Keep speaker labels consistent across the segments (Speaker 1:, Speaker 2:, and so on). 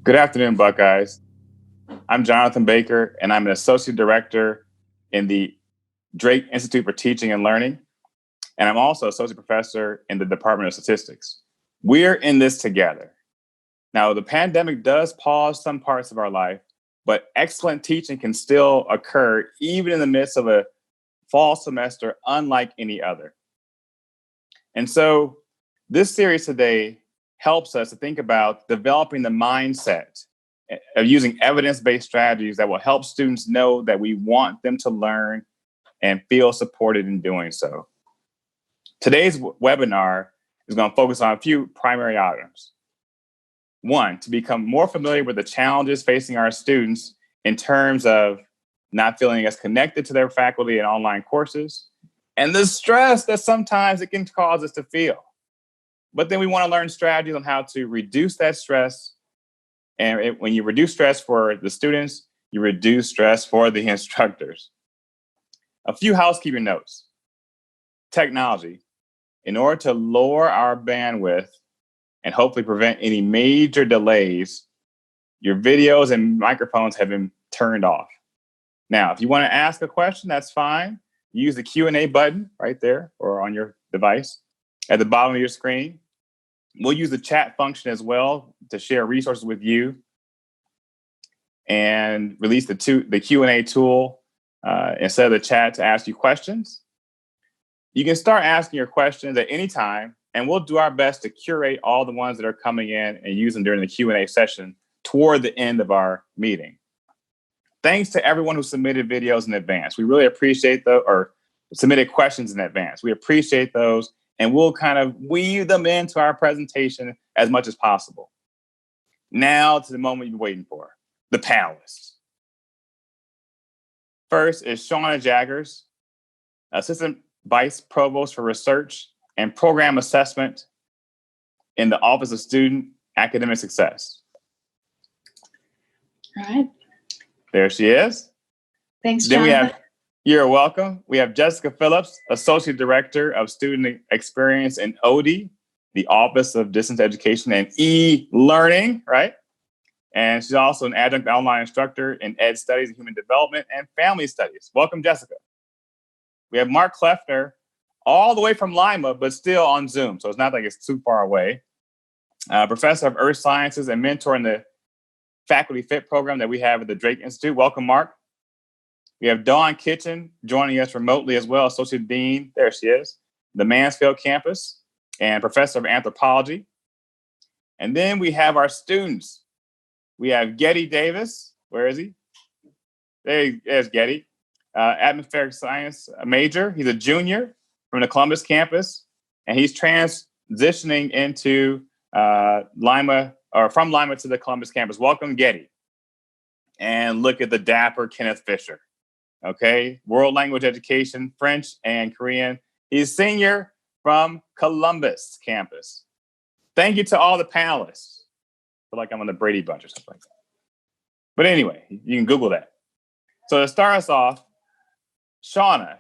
Speaker 1: Good afternoon, Buckeyes. I'm Jonathan Baker, and I'm an associate director in the Drake Institute for Teaching and Learning, and I'm also associate professor in the Department of Statistics. We're in this together. Now, the pandemic does pause some parts of our life, but excellent teaching can still occur even in the midst of a fall semester unlike any other. And so this series today helps us to think about developing the mindset of using evidence-based strategies that will help students know that we want them to learn and feel supported in doing so. Today's webinar is going to focus on a few primary items. One, to become more familiar with the challenges facing our students in terms of not feeling as connected to their faculty in online courses, and the stress that sometimes it can cause us to feel. But then we want to learn strategies on how to reduce that stress. And when you reduce stress for the students, you reduce stress for the instructors. A few housekeeping notes. Technology. In order to lower our bandwidth and hopefully prevent any major delays, your videos and microphones have been turned off. Now, if you want to ask a question, that's fine. Use the Q&A button right there or on your device at the bottom of your screen. We'll use the chat function as well to share resources with you and release the Q&A tool instead of the chat to ask you questions. You can start asking your questions at any time, and we'll do our best to curate all the ones that are coming in and use them during the Q&A session toward the end of our meeting. Thanks to everyone who submitted videos in advance. We really appreciate those, or submitted questions in advance. We appreciate those, and we'll kind of weave them into our presentation as much as possible. Now to the moment you've been waiting for, the panelists. First is Shauna Jaggers, Assistant Vice Provost for Research and Program Assessment in the Office of Student Academic Success.
Speaker 2: All right.
Speaker 1: There she is.
Speaker 2: Thanks,
Speaker 1: Then
Speaker 2: Jonathan.
Speaker 1: You're welcome. We have Jessica Phillips, Associate Director of Student Experience in OD, the Office of Distance Education and E-Learning, right? And she's also an adjunct online instructor in Ed Studies and Human Development and Family Studies. Welcome, Jessica. We have Mark Kleffner, all the way from Lima, but still on Zoom, so it's not like it's too far away. Professor of Earth Sciences and mentor in the Faculty Fit program that we have at the Drake Institute. Welcome, Mark. We have Dawn Kitchen joining us remotely as well, Associate Dean, there she is, the Mansfield campus, and Professor of Anthropology. And then we have our students. We have Getty Davis. Where is he? There's Getty. Atmospheric Science major. He's a junior from the Columbus campus, and he's transitioning into Lima, or from Lima to the Columbus campus. Welcome, Getty. And look at the dapper Kenneth Fisher. Okay, world language education, French and Korean. He's senior from Columbus campus. Thank you to all the panelists. I feel like I'm on the Brady Bunch or something like that. But anyway, you can Google that. So to start us off, Shauna,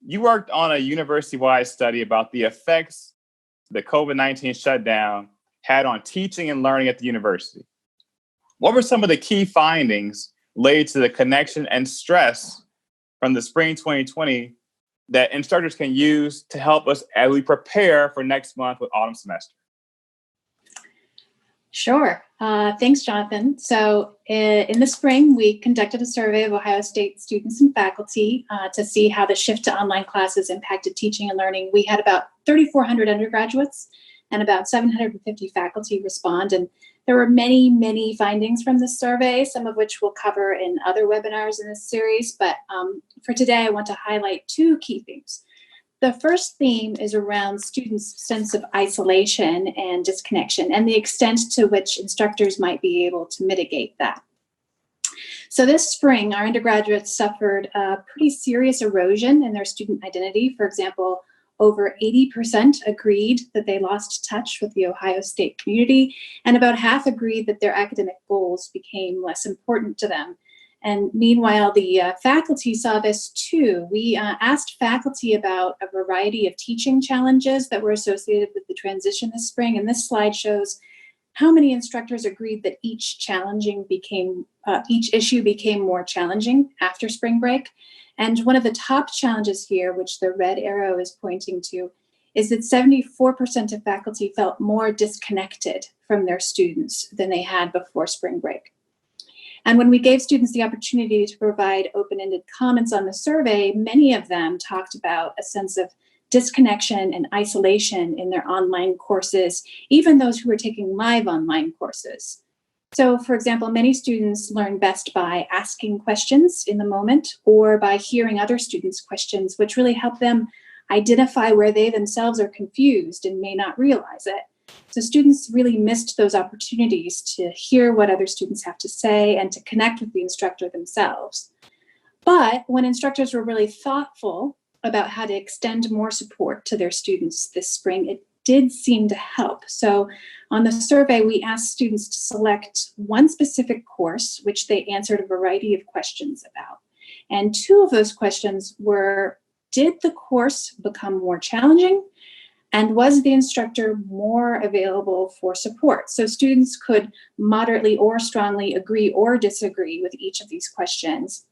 Speaker 1: you worked on a university-wide study about the effects the COVID-19 shutdown had on teaching and learning at the university. What were some of the key findings related to the connection and stress from the spring 2020 that instructors can use to help us as we prepare for next month with autumn semester?
Speaker 2: Sure. Thanks, Jonathan. So in the spring, we conducted a survey of Ohio State students and faculty to see how the shift to online classes impacted teaching and learning. We had about 3,400 undergraduates and about 750 faculty respond. And there were many, many findings from this survey, some of which we'll cover in other webinars in this series. But for today, I want to highlight two key themes. The first theme is around students' sense of isolation and disconnection and the extent to which instructors might be able to mitigate that. So this spring, our undergraduates suffered a pretty serious erosion in their student identity. For example, over 80% agreed that they lost touch with the Ohio State community, and about half agreed that their academic goals became less important to them. And meanwhile, the faculty saw this too. We asked faculty about a variety of teaching challenges that were associated with the transition this spring. And this slide shows how many instructors agreed that each issue became more challenging after spring break. And one of the top challenges here, which the red arrow is pointing to, is that 74% of faculty felt more disconnected from their students than they had before spring break. And when we gave students the opportunity to provide open-ended comments on the survey, many of them talked about a sense of disconnection and isolation in their online courses, even those who were taking live online courses. So, for example, many students learn best by asking questions in the moment or by hearing other students' questions, which really help them identify where they themselves are confused and may not realize it. So students really missed those opportunities to hear what other students have to say and to connect with the instructor themselves. But when instructors were really thoughtful about how to extend more support to their students this spring, it did seem to help. So on the survey, we asked students to select one specific course, which they answered a variety of questions about. And two of those questions were, did the course become more challenging? And was the instructor more available for support? So students could moderately or strongly agree or disagree with each of these questions.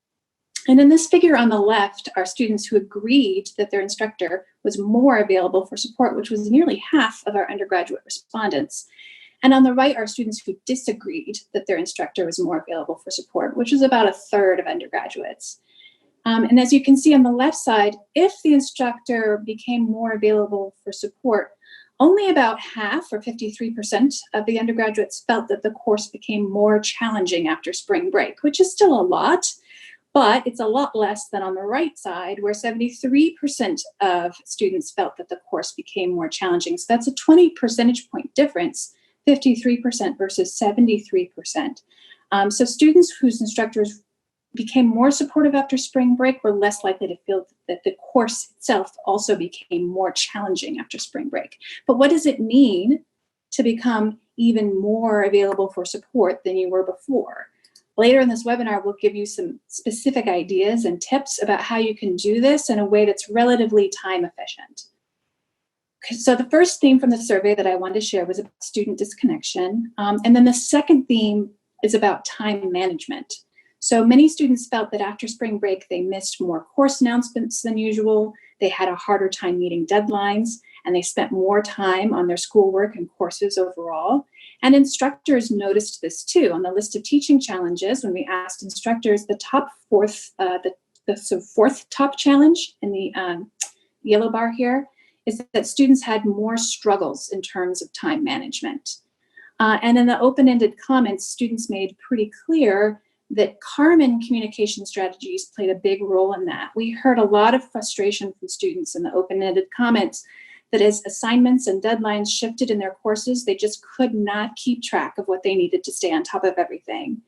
Speaker 2: And in this figure on the left are students who agreed that their instructor was more available for support, which was nearly half of our undergraduate respondents. And on the right are students who disagreed that their instructor was more available for support, which was about a third of undergraduates. And as you can see on the left side, if the instructor became more available for support, only about half, or 53%, of the undergraduates felt that the course became more challenging after spring break, which is still a lot, but it's a lot less than on the right side, where 73% of students felt that the course became more challenging. So that's a 20 percentage point difference, 53% versus 73%. So students whose instructors became more supportive after spring break were less likely to feel that the course itself also became more challenging after spring break. But what does it mean to become even more available for support than you were before? Later in this webinar, we'll give you some specific ideas and tips about how you can do this in a way that's relatively time efficient. So the first theme from the survey that I wanted to share was about student disconnection. And then the second theme is about time management. So many students felt that after spring break, they missed more course announcements than usual. They had a harder time meeting deadlines, and they spent more time on their schoolwork and courses overall. And instructors noticed this too. On the list of teaching challenges, when we asked instructors, the fourth top challenge in the yellow bar here is that students had more struggles in terms of time management. And in the open-ended comments, students made pretty clear that Carmen communication strategies played a big role in that. We heard a lot of frustration from students in the open-ended comments that as assignments and deadlines shifted in their courses, they just could not keep track of what they needed to stay on top of everything.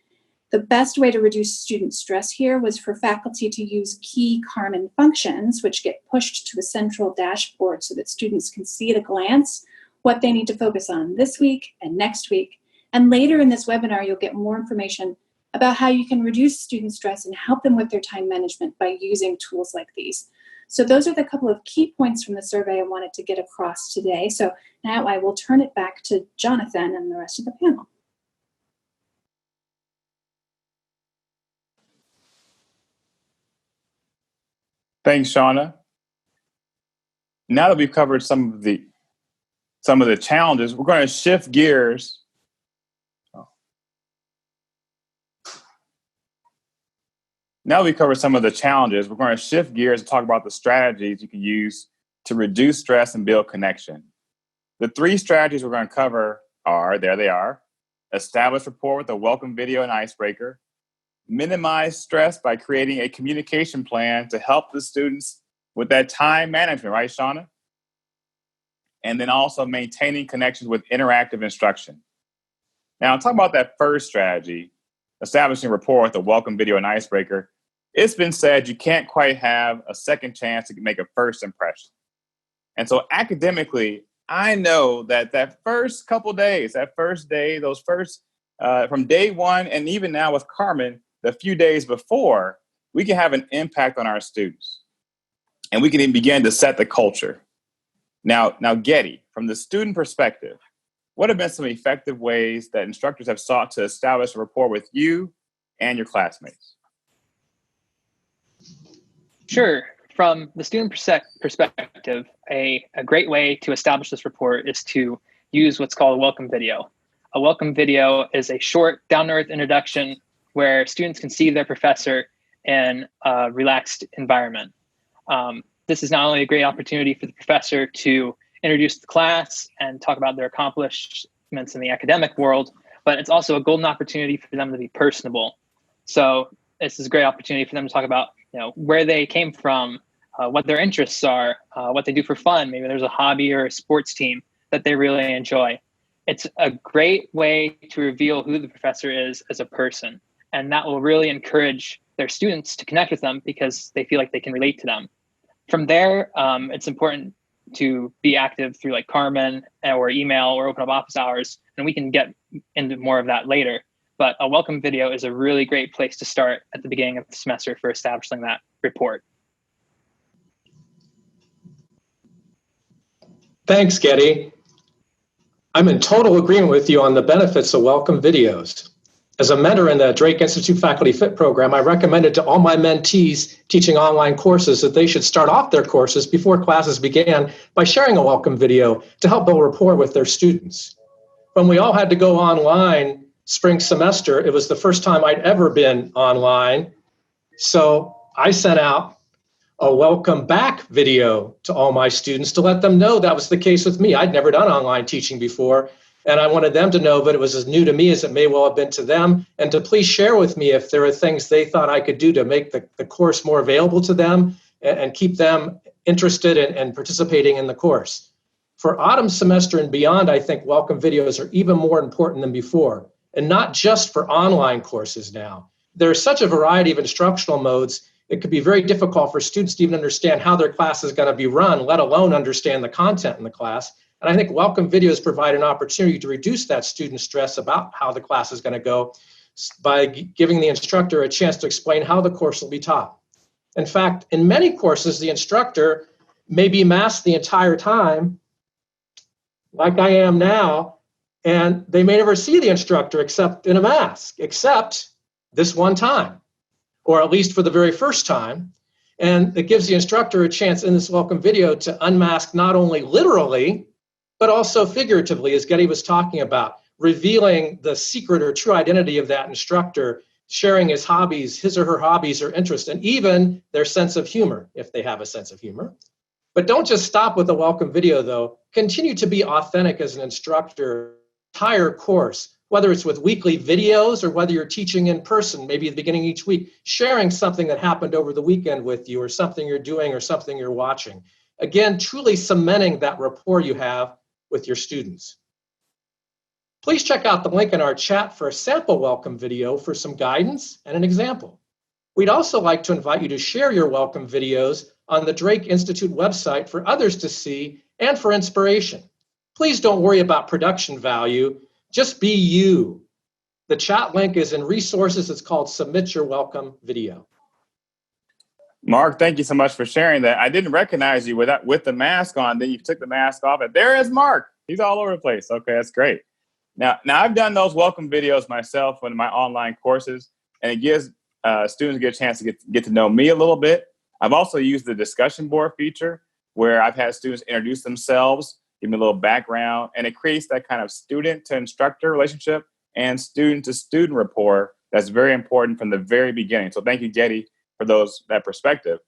Speaker 2: The best way to reduce student stress here was for faculty to use key Carmen functions, which get pushed to a central dashboard so that students can see at a glance what they need to focus on this week and next week. And later in this webinar, you'll get more information about how you can reduce student stress and help them with their time management by using tools like these. So those are the couple of key points from the survey I wanted to get across today. So now I will turn it back to Jonathan and the rest of the panel.
Speaker 1: Thanks, Shauna. Now that we've covered some of the challenges, we're going to shift gears. Now we covered some of the challenges, we're going to shift gears and talk about the strategies you can use to reduce stress and build connection. The three strategies we're going to cover are, there they are: establish rapport with a welcome video and icebreaker, minimize stress by creating a communication plan to help the students with that time management, right, Shauna? And then also maintaining connections with interactive instruction. Now, I'll talk about that first strategy, establishing rapport with a welcome video and icebreaker. It's been said you can't quite have a second chance to make a first impression. And so academically, I know that first couple days, that first day, those first, from day one, and even now with Carmen, the few days before, we can have an impact on our students. And we can even begin to set the culture. Now, Getty, from the student perspective, what have been some effective ways that instructors have sought to establish a rapport with you and your classmates?
Speaker 3: Sure. From the student perspective, a great way to establish this rapport is to use what's called a welcome video. A welcome video is a short, down-to-earth introduction where students can see their professor in a relaxed environment. This is not only a great opportunity for the professor to introduce the class and talk about their accomplishments in the academic world, but it's also a golden opportunity for them to be personable. So this is a great opportunity for them to talk about, where they came from, what their interests are, what they do for fun. Maybe there's a hobby or a sports team that they really enjoy. It's a great way to reveal who the professor is as a person. And that will really encourage their students to connect with them because they feel like they can relate to them. From there, it's important to be active through like Carmen or email or open up office hours, and we can get into more of that later. But a welcome video is a really great place to start at the beginning of the semester for establishing that rapport.
Speaker 4: Thanks, Getty. I'm in total agreement with you on the benefits of welcome videos. As a mentor in the Drake Institute Faculty Fit program, I recommended to all my mentees teaching online courses that they should start off their courses before classes began by sharing a welcome video to help build rapport with their students. When we all had to go online spring semester, it was the first time I'd ever been online. So I sent out a welcome back video to all my students to let them know that was the case with me. I'd never done online teaching before, and I wanted them to know that it was as new to me as it may well have been to them, and to please share with me if there are things they thought I could do to make the course more available to them and keep them interested in participating in the course. For autumn semester and beyond, I think welcome videos are even more important than before, and not just for online courses now. There's such a variety of instructional modes, it could be very difficult for students to even understand how their class is going to be run, let alone understand the content in the class. And I think welcome videos provide an opportunity to reduce that student stress about how the class is going to go by giving the instructor a chance to explain how the course will be taught. In fact, in many courses, the instructor may be masked the entire time, like I am now, and they may never see the instructor except in a mask, except this one time, or at least for the very first time. And it gives the instructor a chance in this welcome video to unmask not only literally, but also figuratively, as Getty was talking about, revealing the secret or true identity of that instructor, sharing his hobbies, his or her hobbies or interests, and even their sense of humor, if they have a sense of humor. But don't just stop with a welcome video, though. Continue to be authentic as an instructor, entire course, whether it's with weekly videos or whether you're teaching in person, maybe at the beginning of each week, sharing something that happened over the weekend with you or something you're doing or something you're watching. Again, truly cementing that rapport you have with your students. Please check out the link in our chat for a sample welcome video for some guidance and an example. We'd also like to invite you to share your welcome videos on the Drake Institute website for others to see and for inspiration. Please don't worry about production value. Just be you. The chat link is in resources. It's called Submit Your Welcome Video.
Speaker 1: Mark, thank you so much for sharing that. I didn't recognize you with the mask on. Then you took the mask off, and there is Mark. He's all over the place. Okay, that's great. Now I've done those welcome videos myself in my online courses, and it gives students get a chance to get to know me a little bit. I've also used the discussion board feature where I've had students introduce themselves, give me a little background, and it creates that kind of student to instructor relationship and student to student rapport that's very important from the very beginning. So thank you, Getty, for that perspective.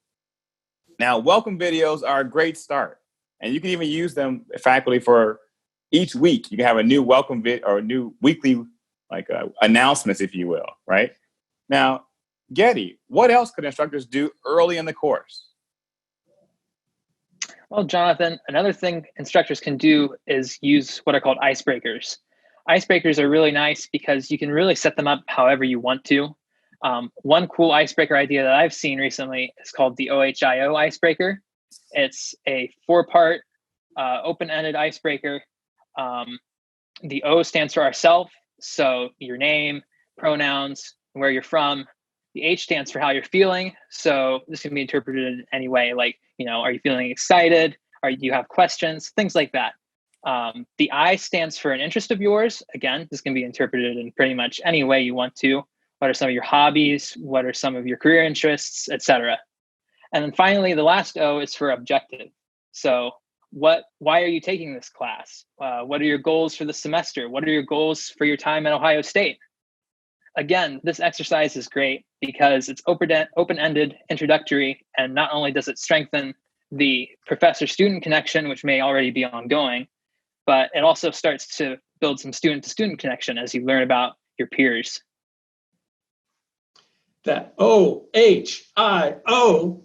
Speaker 1: Now, welcome videos are a great start, and you can even use them, faculty, for each week. You can have a new welcome video or a new weekly announcements, if you will, right? Now, Getty, what else could instructors do early in the course?
Speaker 3: Well, Jonathan, another thing instructors can do is use what are called icebreakers. Icebreakers are really nice because you can really set them up however you want to. One cool icebreaker idea that I've seen recently is called the OHIO icebreaker. It's a 4-part open-ended icebreaker. The O stands for ourself, so your name, pronouns, where you're from, The H stands for how you're feeling. So this can be interpreted in any way, like, are you feeling excited? Do you have questions? Things like that. The I stands for an interest of yours. Again, this can be interpreted in pretty much any way you want to. What are some of your hobbies? What are some of your career interests, etc.? And then finally, the last O is for objective. So why are you taking this class? What are your goals for the semester? What are your goals for your time at Ohio State? Again, this exercise is great because it's open-ended, introductory, and not only does it strengthen the professor-student connection, which may already be ongoing, but it also starts to build some student-to-student connection as you learn about your peers.
Speaker 4: That OHIO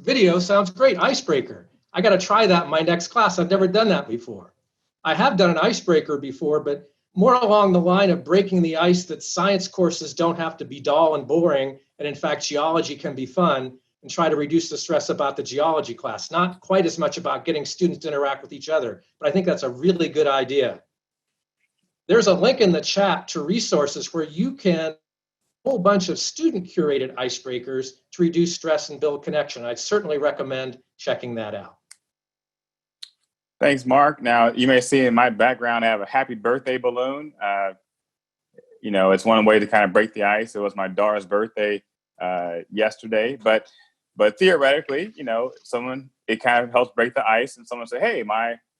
Speaker 4: video sounds great. Icebreaker. I got to try that in my next class. I've never done that before. I have done an icebreaker before, but more along the line of breaking the ice that science courses don't have to be dull and boring, and in fact, geology can be fun, and try to reduce the stress about the geology class. Not quite as much about getting students to interact with each other, but I think that's a really good idea. There's a link in the chat to resources where you can a whole bunch of student-curated icebreakers to reduce stress and build connection. I'd certainly recommend checking that out.
Speaker 1: Thanks, Mark. Now, you may see in my background, I have a happy birthday balloon. It's one way to kind of break the ice. It was my daughter's birthday yesterday, but theoretically, it kind of helps break the ice. And someone say, hey,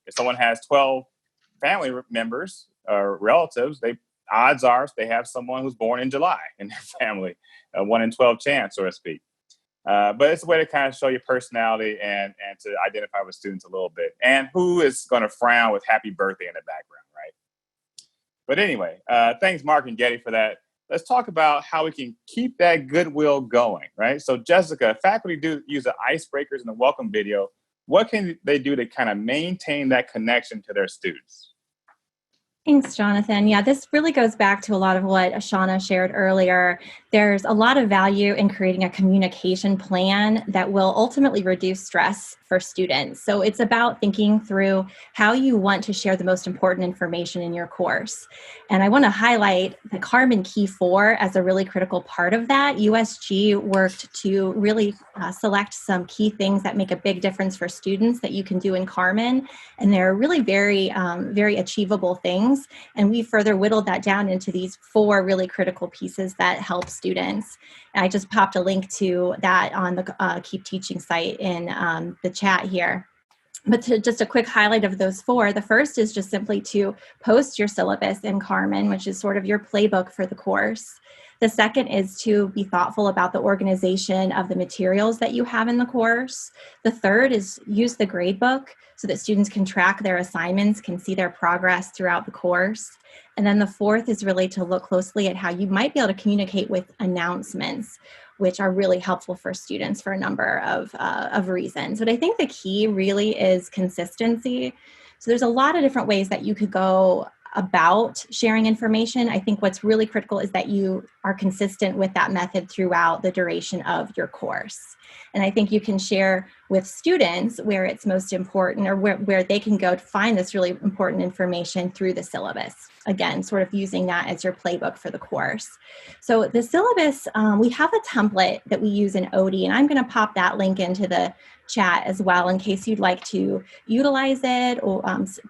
Speaker 1: if someone has 12 family members or relatives, odds are they have someone who's born in July in their family, a 1 in 12 chance, so to speak. But it's a way to kind of show your personality and to identify with students a little bit, and who is going to frown with happy birthday in the background, right? But anyway, thanks, Mark and Getty, for that. Let's talk about how we can keep that goodwill going, right? So Jessica, faculty do use the icebreakers in the welcome video. What can they do to kind of maintain that connection to their students?
Speaker 5: Thanks, Jonathan. Yeah, this really goes back to a lot of what Ashana shared earlier. There's a lot of value in creating a communication plan that will ultimately reduce stress for students. So it's about thinking through how you want to share the most important information in your course. And I want to highlight the Carmen Key 4 as a really critical part of that. USG worked to really select some key things that make a big difference for students that you can do in Carmen. And they're really very, very achievable things. And we further whittled that down into these 4 really critical pieces that help students. And I just popped a link to that on the Keep Teaching site in the chat here. But just a quick highlight of those 4, the first is just simply to post your syllabus in Carmen, which is sort of your playbook for the course. The second is to be thoughtful about the organization of the materials that you have in the course. The third is use the gradebook so that students can track their assignments, can see their progress throughout the course. And then the fourth is really to look closely at how you might be able to communicate with announcements, which are really helpful for students for a number of reasons. But I think the key really is consistency. So there's a lot of different ways that you could go about sharing information. I think what's really critical is that you are consistent with that method throughout the duration of your course. And I think you can share with students where it's most important, or where they can go to find this really important information through the syllabus. Again, sort of using that as your playbook for the course. So the syllabus, we have a template that we use in OD, and I'm going to pop that link into the chat as well in case you'd like to utilize it or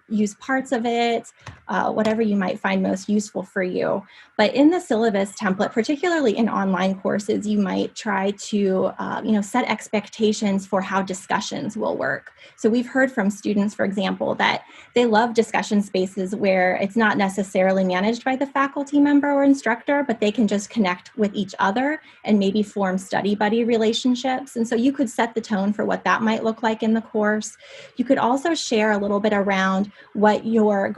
Speaker 5: use parts of it, whatever you might find most useful for you. But in the syllabus template, particularly in online courses, you might try to set expectations for how discussions will work. So we've heard from students, for example, that they love discussion spaces where it's not necessarily managed by the faculty member or instructor, but they can just connect with each other and maybe form study buddy relationships. And so you could set the tone for what that might look like in the course. You could also share a little bit around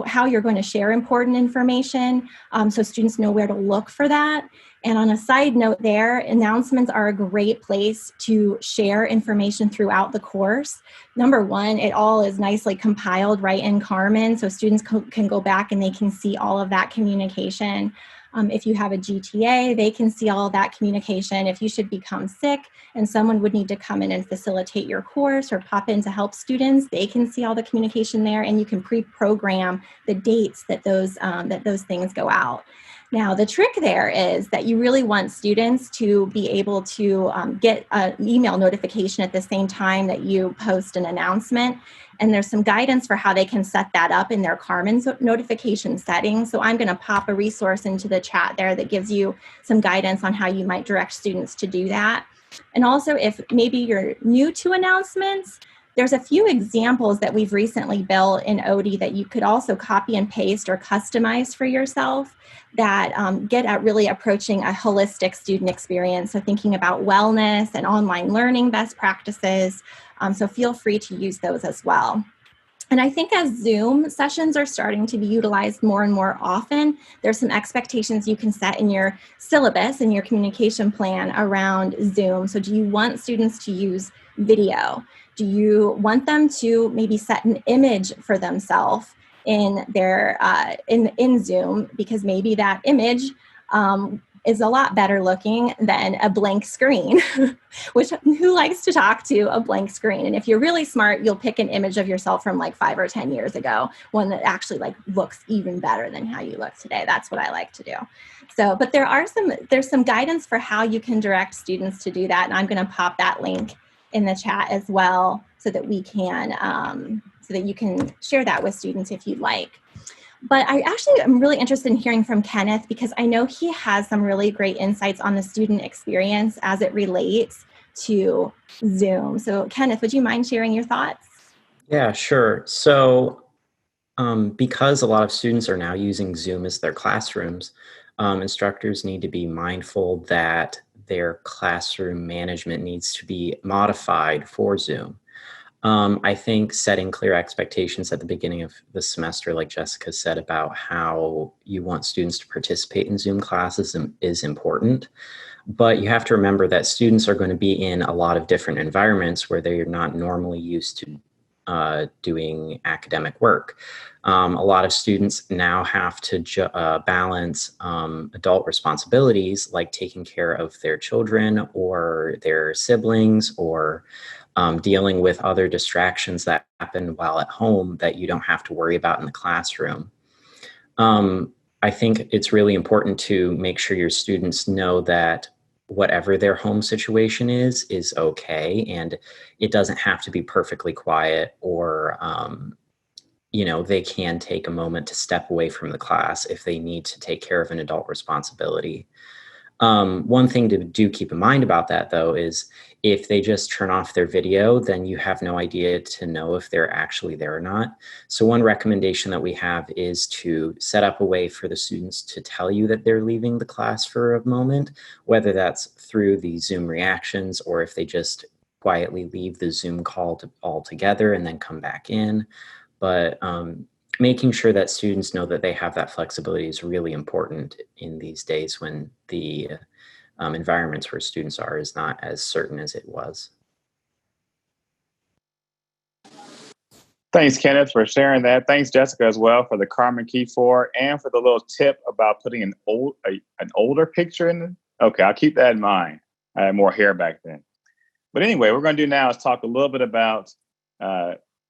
Speaker 5: how you're going to share important information, so students know where to look for that. And on a side note there, announcements are a great place to share information throughout the course. Number one, it all is nicely compiled right in Carmen, so students can go back and they can see all of that communication. If you have a GTA, they can see all of that communication. If you should become sick and someone would need to come in and facilitate your course or pop in to help students, they can see all the communication there, and you can pre-program the dates that those things go out. Now, the trick there is that you really want students to be able to get an email notification at the same time that you post an announcement. And there's some guidance for how they can set that up in their Carmen's notification settings. So I'm going to pop a resource into the chat there that gives you some guidance on how you might direct students to do that. And also, if maybe you're new to announcements, there's a few examples that we've recently built in Odie that you could also copy and paste or customize for yourself that get at really approaching a holistic student experience. So thinking about wellness and online learning best practices. So feel free to use those as well. And I think as Zoom sessions are starting to be utilized more and more often, there's some expectations you can set in your syllabus and your communication plan around Zoom. So do you want students to use video? Do you want them to maybe set an image for themselves in their in Zoom, because maybe that image is a lot better looking than a blank screen, which who likes to talk to a blank screen? And if you're really smart, you'll pick an image of yourself from like 5 or 10 years ago, one that actually like looks even better than how you look today. That's what I like to do. So, but there's some guidance for how you can direct students to do that. And I'm going to pop that link in the chat as well so that we can, so that you can share that with students if you'd like. But I actually am really interested in hearing from Kenneth, because I know he has some really great insights on the student experience as it relates to Zoom. So Kenneth, would you mind sharing your thoughts?
Speaker 6: Yeah, sure. So because a lot of students are now using Zoom as their classrooms, instructors need to be mindful that their classroom management needs to be modified for Zoom. I think setting clear expectations at the beginning of the semester, like Jessica said, about how you want students to participate in Zoom classes is important. But you have to remember that students are going to be in a lot of different environments where they're not normally used to doing academic work. A lot of students now have to balance adult responsibilities like taking care of their children or their siblings, or dealing with other distractions that happen while at home that you don't have to worry about in the classroom. I think it's really important to make sure your students know that whatever their home situation is okay, and it doesn't have to be perfectly quiet, or they can take a moment to step away from the class if they need to take care of an adult responsibility. One thing to do keep in mind about that, though, is if they just turn off their video, then you have no idea to know if they're actually there or not. So one recommendation that we have is to set up a way for the students to tell you that they're leaving the class for a moment, whether that's through the Zoom reactions or if they just quietly leave the Zoom call altogether and then come back in. But making sure that students know that they have that flexibility is really important in these days when the environments where students are is not as certain as it was.
Speaker 1: Thanks, Kenneth, for sharing that. Thanks, Jessica, as well, for the Carmen Key 4 and for the little tip about putting an older picture in. Okay, I'll keep that in mind. I had more hair back then. But anyway, what we're going to do now is talk a little bit about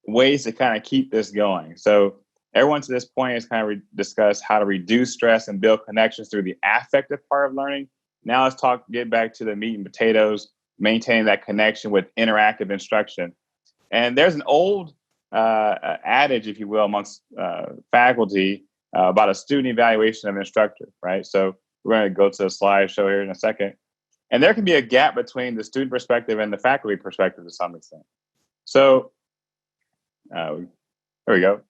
Speaker 1: ways to kind of keep this going. So everyone to this point has kind of discussed how to reduce stress and build connections through the affective part of learning. Now let's get back to the meat and potatoes, maintaining that connection with interactive instruction. And there's an old adage, if you will, amongst faculty about a student evaluation of an instructor, right? So we're going to go to the slideshow here in a second. And there can be a gap between the student perspective and the faculty perspective to some extent. So there we go.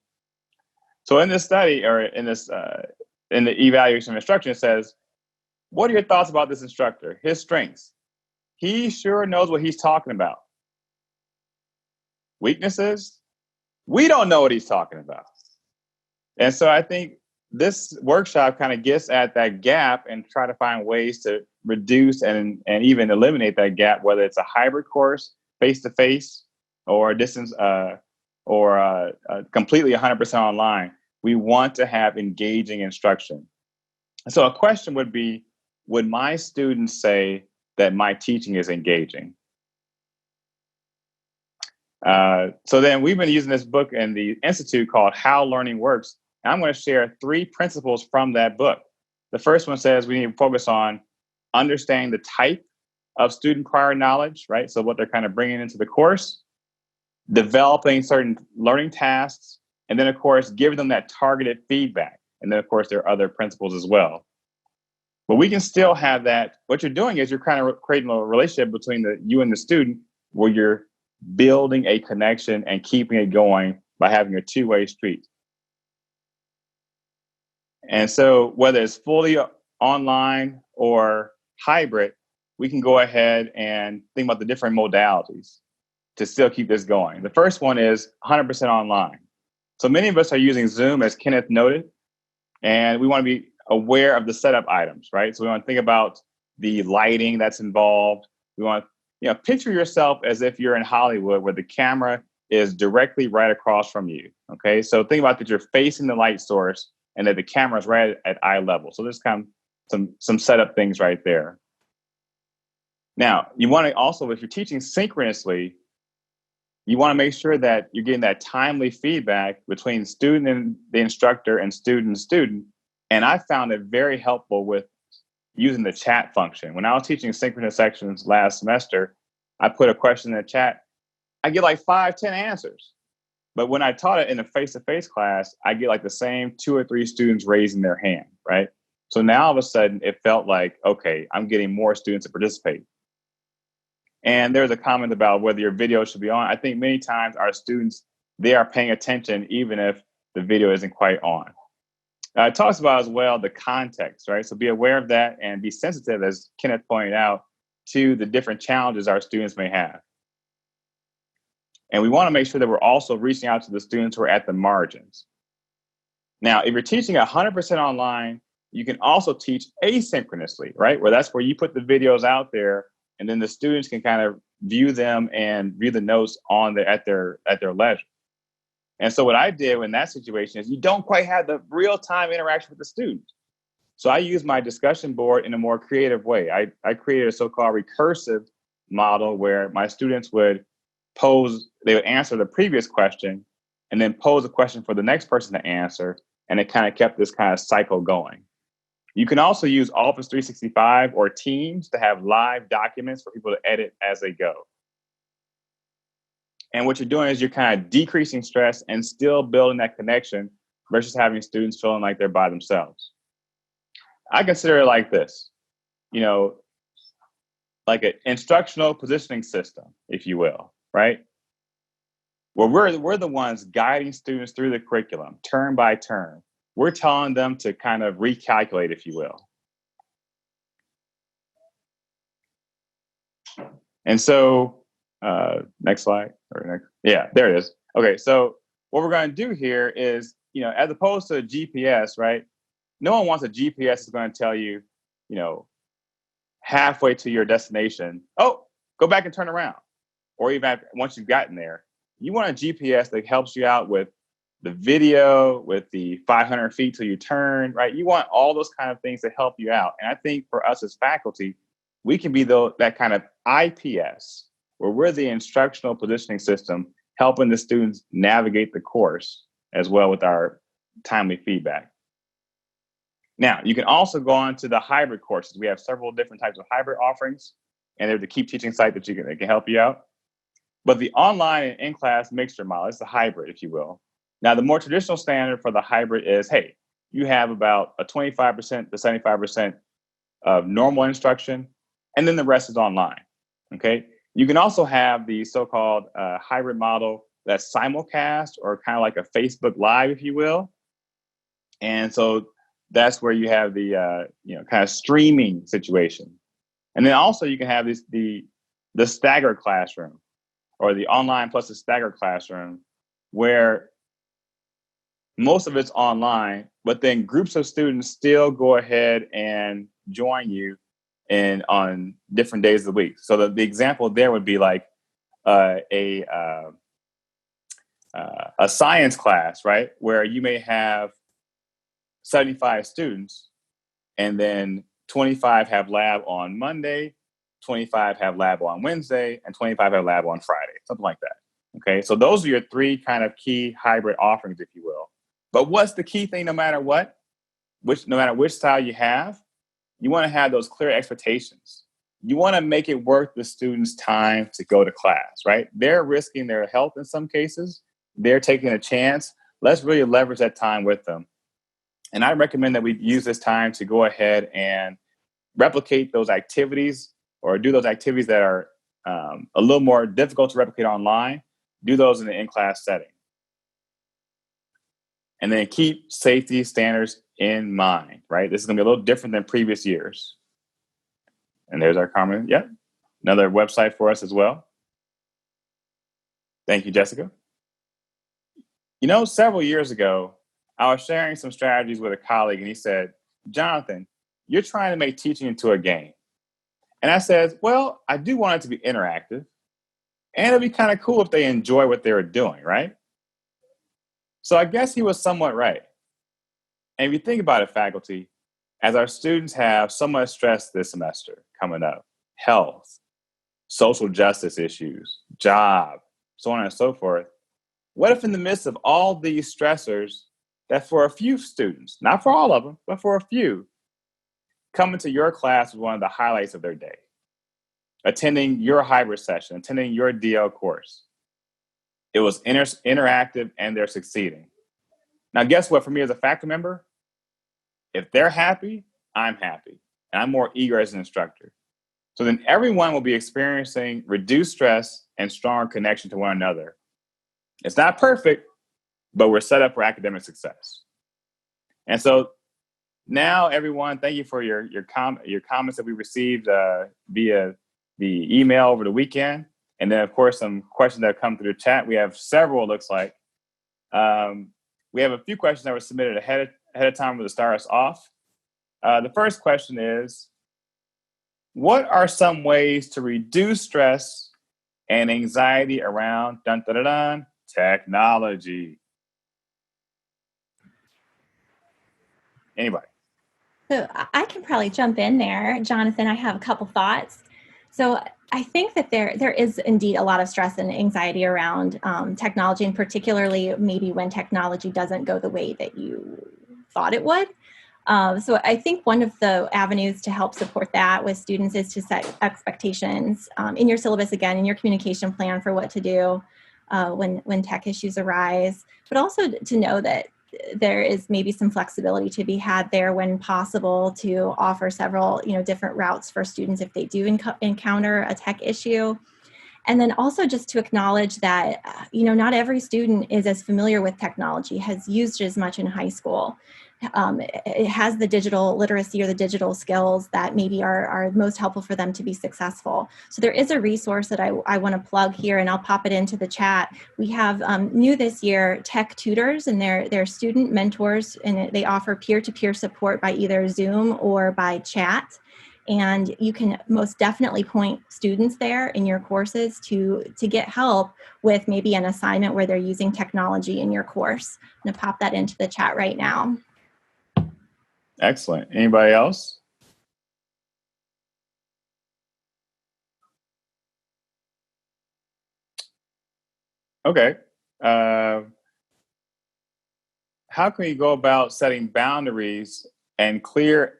Speaker 1: So in this study, or in this in the evaluation of instruction, it says, what are your thoughts about this instructor? His strengths. He sure knows what he's talking about. Weaknesses? We don't know what he's talking about. And so I think this workshop kind of gets at that gap and try to find ways to reduce and even eliminate that gap, whether it's a hybrid course, face-to-face, or a distance, or completely 100% online. We want to have engaging instruction. So a question would be, would my students say that my teaching is engaging? So then we've been using this book in the Institute called How Learning Works. And I'm going to share 3 principles from that book. The first one says we need to focus on understanding the type of student prior knowledge, right? So what they're kind of bringing into the course, developing certain learning tasks, and then, of course, giving them that targeted feedback. And then, of course, there are other principles as well. But we can still have that. What you're doing is you're kind of creating a relationship between you and the student where you're building a connection and keeping it going by having a two-way street. And so whether it's fully online or hybrid, we can go ahead and think about the different modalities to still keep this going. The first one is 100% online. So many of us are using Zoom, as Kenneth noted, and we want to be aware of the setup items, right? So we want to think about the lighting that's involved. We want to, picture yourself as if you're in Hollywood where the camera is directly right across from you, okay? So think about that you're facing the light source and that the camera is right at eye level. So there's kind of some setup things right there. Now, you want to also, if you're teaching synchronously, you want to make sure that you're getting that timely feedback between student and the instructor and student. And I found it very helpful with using the chat function. When I was teaching synchronous sections last semester, I put a question in the chat. I get like 5-10 answers. But when I taught it in a face-to-face class, I get like the same 2 or 3 students raising their hand, right? So now all of a sudden it felt like, okay, I'm getting more students to participate. And there's a comment about whether your video should be on. I think many times our students, they are paying attention even if the video isn't quite on. It talks about as well the context, right? So be aware of that and be sensitive, as Kenneth pointed out, to the different challenges our students may have. And we want to make sure that we're also reaching out to the students who are at the margins. Now, if you're teaching 100% online, you can also teach asynchronously, right? Where that's where you put the videos out there and then the students can kind of view them and view the notes at their leisure. And so what I did in that situation is you don't quite have the real-time interaction with the student. So I use my discussion board in a more creative way. I created a so-called recursive model where my students would they would answer the previous question and then pose a question for the next person to answer. And it kind of kept this kind of cycle going. You can also use Office 365 or Teams to have live documents for people to edit as they go. And what you're doing is you're kind of decreasing stress and still building that connection versus having students feeling like they're by themselves. I consider it like this, like an instructional positioning system, if you will, right? Well, we're the ones guiding students through the curriculum, term by term. We're telling them to kind of recalculate, if you will. And so, next slide. Yeah, there it is. Okay, so what we're going to do here is, as opposed to a GPS, right? No one wants a GPS that's going to tell you, halfway to your destination, oh, go back and turn around. Or even once you've gotten there, you want a GPS that helps you out with the video, with the 500 feet till you turn, right? You want all those kind of things to help you out. And I think for us as faculty, we can be that kind of IPS, where we're the instructional positioning system, helping the students navigate the course as well with our timely feedback. Now, you can also go on to the hybrid courses. We have several different types of hybrid offerings, and they're the Keep Teaching site that can help you out. But the online and in-class mixture model is the hybrid, if you will. Now, the more traditional standard for the hybrid is, hey, you have about a 25% to 75% of normal instruction, and then the rest is online, okay? You can also have the so-called hybrid model that's simulcast or kind of like a Facebook Live, if you will. And so that's where you have the kind of streaming situation. And then also you can have the staggered classroom or the online plus the staggered classroom where most of it's online, but then groups of students still go ahead and join you on different days of the week. So the example there would be like a science class, right? Where you may have 75 students and then 25 have lab on Monday, 25 have lab on Wednesday, and 25 have lab on Friday, something like that. Okay, so those are your 3 kind of key hybrid offerings, if you will. But what's the key thing no matter what? no matter which style you have, you want to have those clear expectations. You want to make it worth the student's time to go to class, right? They're risking their health in some cases. They're taking a chance. Let's really leverage that time with them. And I recommend that we use this time to go ahead and replicate those activities, or do those activities that are a little more difficult to replicate online, do those in the in-class setting. And then keep safety standards in mind, right? This is going to be a little different than previous years. And there's our comment. Yeah, another website for us as well. Thank you, Jessica. You know, several years ago, I was sharing some strategies with a colleague, and he said, Jonathan, you're trying to make teaching into a game. And I said, well, I do want it to be interactive. And it'd be kind of cool if they enjoy what they were doing, right? So I guess he was somewhat right. And if you think about it, faculty, as our students have so much stress this semester coming up, health, social justice issues, job, so on and so forth, what if in the midst of all these stressors, that for a few students, not for all of them, but for a few, coming to your class was one of the highlights of their day? Attending your hybrid session, attending your DL course. It was interactive, and they're succeeding. Now, guess what? For me as a faculty member, if they're happy, I'm happy. And I'm more eager as an instructor. So then everyone will be experiencing reduced stress and stronger connection to one another. It's not perfect, but we're set up for academic success. And so now, everyone, thank you for your comments that we received via the email over the weekend. And then, of course, some questions that have come through the chat. We have several, it looks like. We have a few questions that were submitted ahead of time to start us off. The first question is, what are some ways to reduce stress and anxiety around technology? Anybody?
Speaker 5: So I can probably jump in there, Jonathan. I have a couple thoughts. So I think that there is indeed a lot of stress and anxiety around technology, and particularly maybe when technology doesn't go the way that you thought it would. So I think one of the avenues to help support that with students is to set expectations in your syllabus, again, in your communication plan for what to do when tech issues arise, but also to know that there is maybe some flexibility to be had there when possible to offer several, different routes for students if they do encounter a tech issue. And then also just to acknowledge that, not every student is as familiar with technology, has used it as much in high school. It has the digital literacy or the digital skills that maybe are most helpful for them to be successful. So there is a resource that I want to plug here, and I'll pop it into the chat. We have new this year tech tutors, and they're student mentors, and they offer peer-to-peer support by either Zoom or by chat. And you can most definitely point students there in your courses to get help with maybe an assignment where they're using technology in your course. I'm going to pop that into the chat right now.
Speaker 1: Excellent. Anybody else? Okay. How can we go about setting boundaries and clear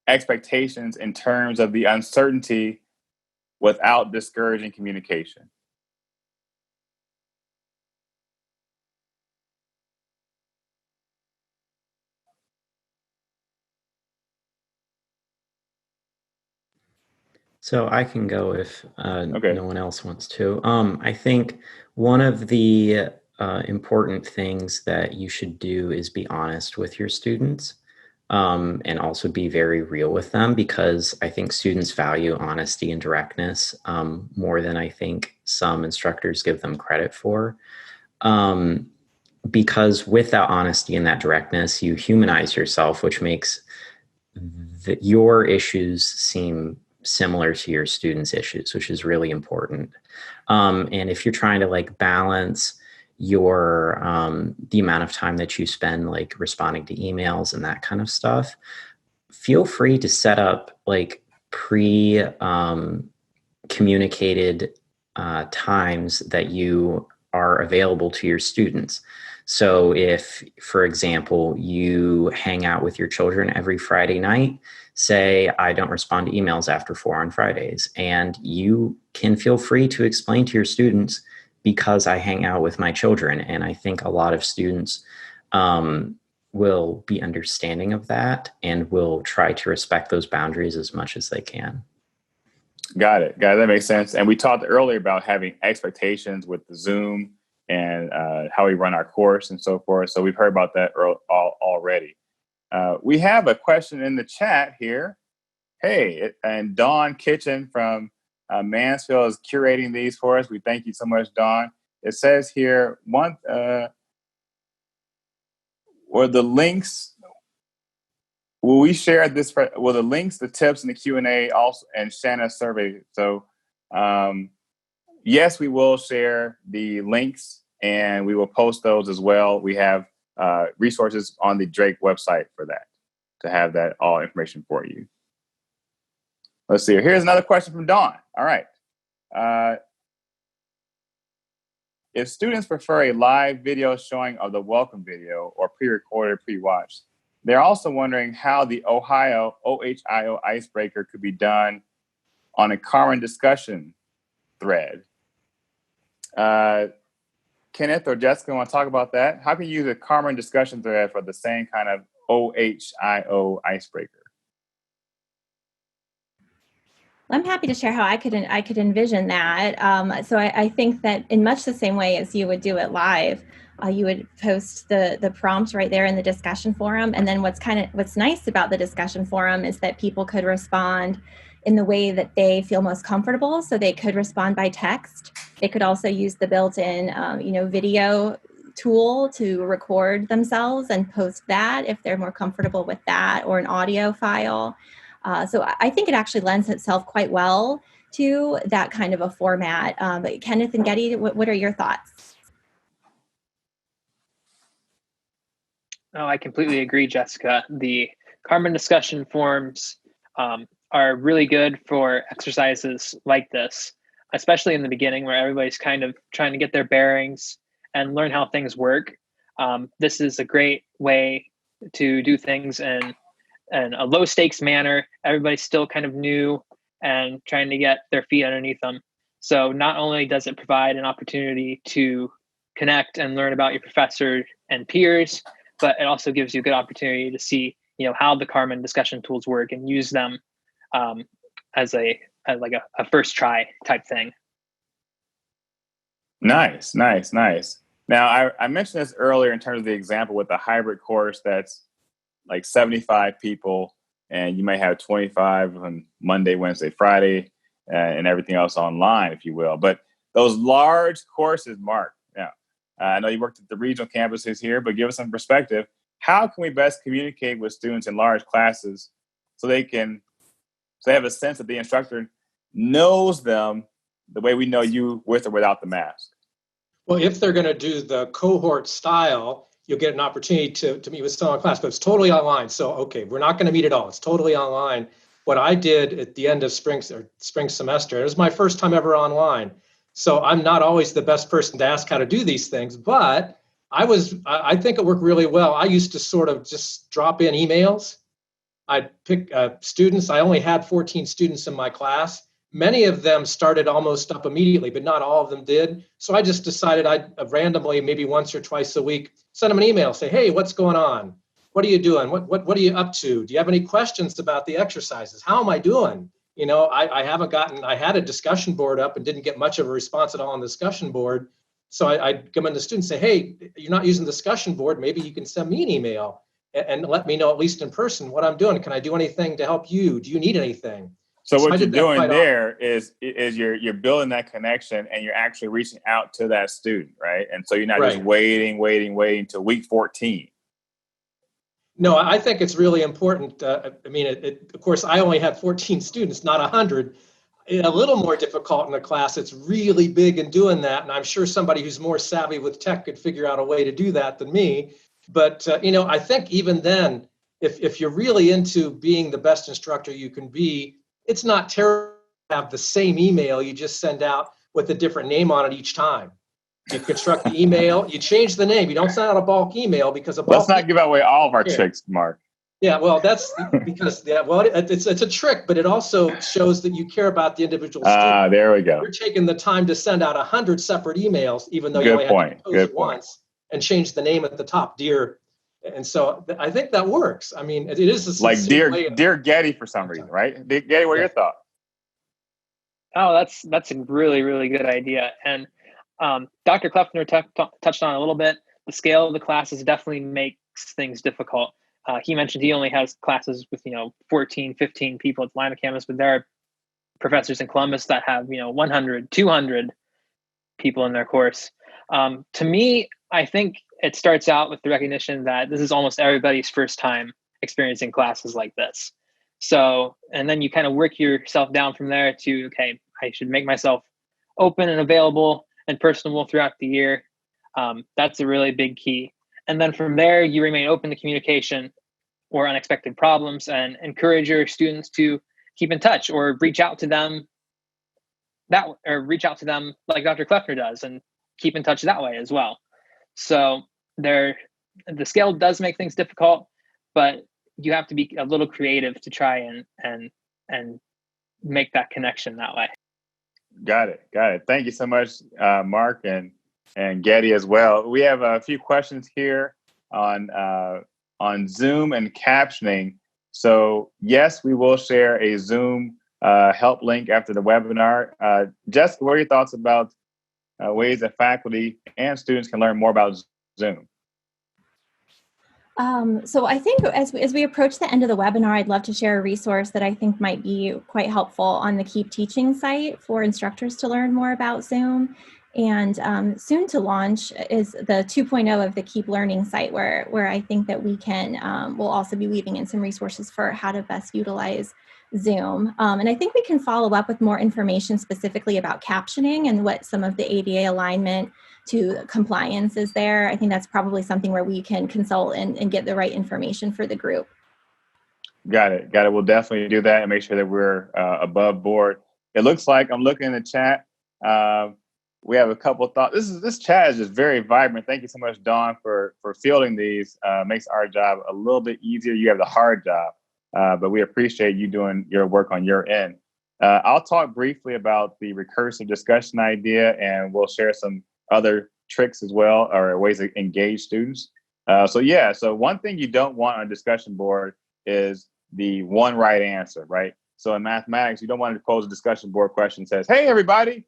Speaker 1: expectations in terms of the uncertainty without discouraging communication?
Speaker 6: So I can go if
Speaker 1: Okay.
Speaker 6: no one else wants to. I think one of the important things that you should do is be honest with your students, and also be very real with them, because I think students value honesty and directness more than I think some instructors give them credit for. Because with that honesty and that directness, you humanize yourself, which makes your issues seem similar to your students' issues, which is really important. And if you're trying to balance your the amount of time that you spend responding to emails and that kind of stuff, feel free to set up pre communicated times that you are available to your students. So if, for example, you hang out with your children every Friday night, say, I don't respond to emails after 4 on Fridays, and you can feel free to explain to your students, because I hang out with my children. And I think a lot of students will be understanding of that and will try to respect those boundaries as much as they can.
Speaker 1: Got it. That makes sense. And we talked earlier about having expectations with the Zoom and how we run our course and so forth. So we've heard about that already. We have a question in the chat here. Hey, and Dawn Kitchen from Mansfield is curating these for us. We thank you so much, Dawn. It says here, were the links, will we share this, will the links, the tips, and the Q&A also, and Shanna's survey? So yes, we will share the links and we will post those as well. We have resources on the Drake website for that, to have that all information for you. Let's see. Here's another question from Dawn. All right. If students prefer a live video showing of the welcome video or pre-recorded, pre-watched, they're also wondering how the OHIO icebreaker could be done on a common discussion thread. Kenneth or Jessica, want to talk about that? How can you use a common discussion thread for the same kind of OHIO icebreaker?
Speaker 5: I'm happy to share how I could envision that. So I think that in much the same way as you would do it live, you would post the prompt right there in the discussion forum. And then what's nice about the discussion forum is that people could respond in the way that they feel most comfortable. So they could respond by text. They could also use the built-in video tool to record themselves and post that if they're more comfortable with that, or an audio file. So I think it actually lends itself quite well to that kind of a format. But Kenneth and Getty, what are your thoughts?
Speaker 3: Oh, I completely agree, Jessica. The Karman discussion forums are really good for exercises like this, especially in the beginning where everybody's kind of trying to get their bearings and learn how things work. This is a great way to do things in a low stakes manner. Everybody's still kind of new and trying to get their feet underneath them. So not only does it provide an opportunity to connect and learn about your professor and peers, but it also gives you a good opportunity to see, how the Karman discussion tools work and use them as a first try type thing.
Speaker 1: Nice. Now, I mentioned this earlier in terms of the example with the hybrid course that's like 75 people, and you may have 25 on Monday, Wednesday, Friday, and everything else online, if you will. But those large courses, Mark, I know you worked at the regional campuses here, but give us some perspective. How can we best communicate with students in large classes so they have a sense that the instructor knows them the way we know you, with or without the mask?
Speaker 4: Well, if they're going to do the cohort style, you'll get an opportunity to meet with someone in class, but it's totally online. So, okay, we're not going to meet at all. It's totally online. What I did at the end of spring semester, it was my first time ever online. So I'm not always the best person to ask how to do these things, but I think it worked really well. I used to sort of just drop in emails. I'd pick students. I only had 14 students in my class. Many of them started almost up immediately, but not all of them did. So I just decided I'd randomly, maybe once or twice a week, send them an email, say, hey, what's going on? What are you doing? What are you up to? Do you have any questions about the exercises? How am I doing? I had a discussion board up and didn't get much of a response at all on the discussion board. So I'd come in to students and say, hey, you're not using the discussion board. Maybe you can send me an email and let me know, at least in person, what I'm doing. Can I do anything to help you? Do you need anything?
Speaker 1: So what you're doing there is you're building that connection and you're actually reaching out to that student, right? And so you're not just waiting till week 14.
Speaker 4: No, I think it's really important. Of course, I only had 14 students, not 100. A little more difficult in a class that's really big in doing that. And I'm sure somebody who's more savvy with tech could figure out a way to do that than me. But, I think even then, if you're really into being the best instructor you can be, it's not terrible to have the same email you just send out with a different name on it each time. You construct the email, you change the name. You don't send out a bulk email because a bulk
Speaker 1: Let's not give away all of our tricks, Mark.
Speaker 4: Yeah, well, that's because it's a trick, but it also shows that you care about the individual student.
Speaker 1: There we go.
Speaker 4: You're taking the time to send out 100 separate emails, even though you
Speaker 1: Good
Speaker 4: only
Speaker 1: point.
Speaker 4: had to compose
Speaker 1: Good
Speaker 4: it
Speaker 1: point.
Speaker 4: once, and change the name at the top, dear. And so I think that works. I mean, it is a
Speaker 1: Like
Speaker 4: sincere way of-
Speaker 1: dear Getty for some reason, right? Getty, what are your thoughts?
Speaker 3: Oh, that's a really, really good idea. And Dr. Kleffner touched on it a little bit. The scale of the classes definitely makes things difficult. He mentioned he only has classes with, 14, 15 people at the line of campus, but there are professors in Columbus that have, 100, 200 people in their course. To me, I think it starts out with the recognition that this is almost everybody's first time experiencing classes like this. So, and then you kind of work yourself down from there to, okay, I should make myself open and available and personable throughout the year. That's a really big key. And then from there, you remain open to communication or unexpected problems and encourage your students to keep in touch or reach out to them like Dr. Kleffner does and keep in touch that way as well. So the scale does make things difficult, but you have to be a little creative to try and make that connection that way. Got
Speaker 1: it. Thank you so much, Mark and Getty as well. We have a few questions here on Zoom and captioning. So yes, we will share a Zoom help link after the webinar. Jessica, what are your thoughts about ways that faculty and students can learn more about Zoom?
Speaker 5: So I think as we approach the end of the webinar, I'd love to share a resource that I think might be quite helpful on the Keep Teaching site for instructors to learn more about Zoom. And soon to launch is the 2.0 of the Keep Learning site, where I think that we can, we'll also be weaving in some resources for how to best utilize Zoom. And I think we can follow up with more information specifically about captioning and what some of the ADA alignment to compliance is there. I think that's probably something where we can consult and get the right information for the group.
Speaker 1: Got it. We'll definitely do that and make sure that we're above board. It looks like I'm looking in the chat. We have a couple of thoughts. This chat is just very vibrant. Thank you so much, Dawn, for fielding these. Makes our job a little bit easier. You have the hard job, but we appreciate you doing your work on your end. I'll talk briefly about the recursive discussion idea, and we'll share some other tricks as well, or ways to engage students. So one thing you don't want on a discussion board is the one right answer, right? So in mathematics, you don't want to pose a discussion board question that says, hey, everybody,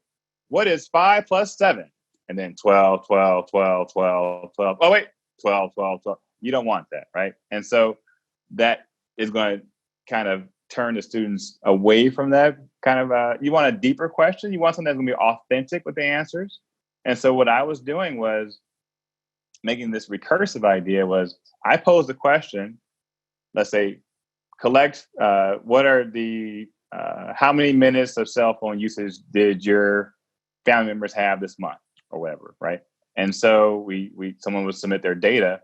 Speaker 1: what is 5 plus 7? And then 12, 12, 12, 12, 12. Oh, wait, 12, 12, 12. You don't want that, right? And so that is going to kind of turn the students away from that kind of, you want a deeper question. You want something that's going to be authentic with the answers. And so what I was doing was making this recursive idea was I posed a question, let's say, collect, what are the, how many minutes of cell phone usage did your family members have this month or whatever, right? And so someone would submit their data,